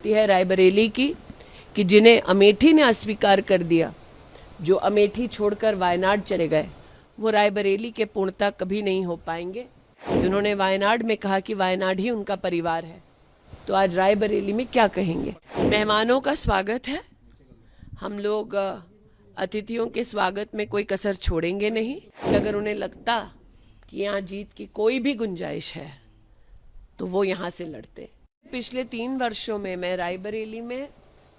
जानती है रायबरेली की कि जिन्हें अमेठी ने अस्वीकार कर दिया, जो अमेठी छोड़कर वायनाड चले गए, वो रायबरेली के पूर्णता कभी नहीं हो पाएंगे। उन्होंने वायनाड में कहा कि वायनाड ही उनका परिवार है, तो आज रायबरेली में क्या कहेंगे। मेहमानों का स्वागत है। हम लोग अतिथियों के स्वागत में कोई कसर छोड़ेंगे नहीं। अगर उन्हें लगता कि यहाँ जीत की कोई भी गुंजाइश है तो वो यहाँ से लड़ते। पिछले 3 वर्षों में मैं रायबरेली में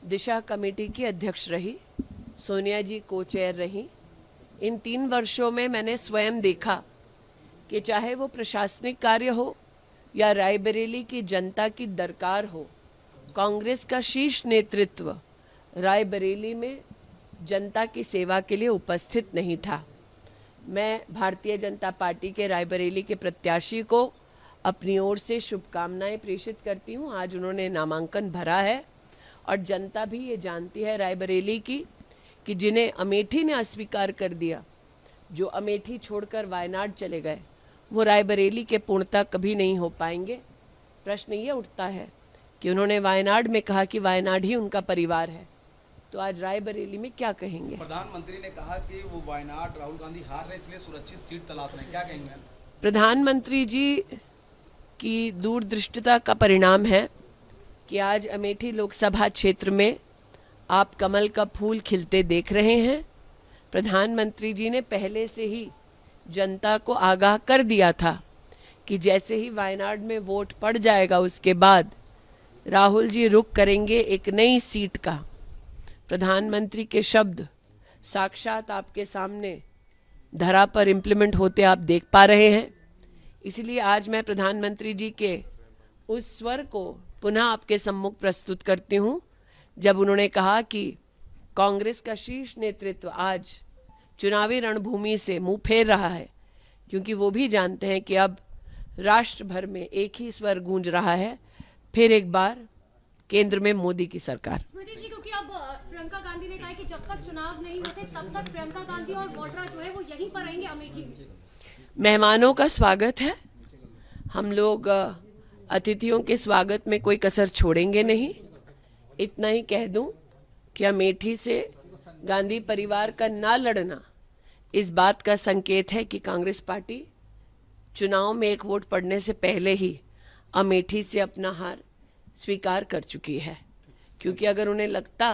दिशा कमेटी की अध्यक्ष रही, सोनिया जी को चेयर रही। इन 3 वर्षों में मैंने स्वयं देखा कि चाहे वो प्रशासनिक कार्य हो या रायबरेली की जनता की दरकार हो, कांग्रेस का शीर्ष नेतृत्व रायबरेली में जनता की सेवा के लिए उपस्थित नहीं था। मैं भारतीय जनता पार्टी के रायबरेली के प्रत्याशी को अपनी ओर से शुभकामनाएं प्रेषित करती हूं। आज उन्होंने नामांकन भरा है और जनता भी ये जानती है रायबरेली की कि जिन्हें अमेठी ने अस्वीकार कर दिया, जो अमेठी छोड़कर वायनाड चले गए, वो रायबरेली के पूर्णता कभी नहीं हो पाएंगे। प्रश्न ये उठता है कि उन्होंने वायनाड में कहा कि वायनाड ही उनका परिवार है, तो आज रायबरेली में क्या कहेंगे। प्रधानमंत्री ने कहा कि वो वायनाड राहुल गांधी हार रहे, इसलिए सुरक्षित सीट तलाश रहे हैं, क्या कहेंगे। प्रधानमंत्री जी की दूरदृष्टिता का परिणाम है कि आज अमेठी लोकसभा क्षेत्र में आप कमल का फूल खिलते देख रहे हैं। प्रधानमंत्री जी ने पहले से ही जनता को आगाह कर दिया था कि जैसे ही वायनाड में वोट पड़ जाएगा उसके बाद राहुल जी रुख करेंगे एक नई सीट का। प्रधानमंत्री के शब्द साक्षात आपके सामने धरा पर इम्प्लीमेंट होते आप देख पा रहे हैं। इसलिए आज मैं प्रधानमंत्री जी के उस स्वर को पुनः आपके सम्मुख प्रस्तुत करती हूं, जब उन्होंने कहा कि कांग्रेस का शीर्ष नेतृत्व आज चुनावी रणभूमि से मुंह फेर रहा है, क्योंकि वो भी जानते हैं कि अब राष्ट्र भर में एक ही स्वर गूंज रहा है, फिर एक बार केंद्र में मोदी की सरकार। स्मृति जी, क्योंकि अब प्रियंका गांधी ने कहा है कि जब तक चुनाव नहीं होते तब तक प्रियंका गांधी और वाड्रा जो है वो यहीं पर रहेंगे अमेठी में। मेहमानों का स्वागत है। हम लोग अतिथियों के स्वागत में कोई कसर छोड़ेंगे नहीं। इतना ही कह दूं कि अमेठी से गांधी परिवार का ना लड़ना इस बात का संकेत है कि कांग्रेस पार्टी चुनाव में एक वोट पड़ने से पहले ही अमेठी से अपना हार स्वीकार कर चुकी है। क्योंकि अगर उन्हें लगता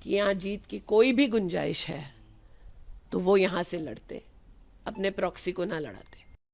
कि यहाँ जीत की कोई भी गुंजाइश है तो वो यहाँ से लड़ते, अपने प्रॉक्सी को ना लड़ाते।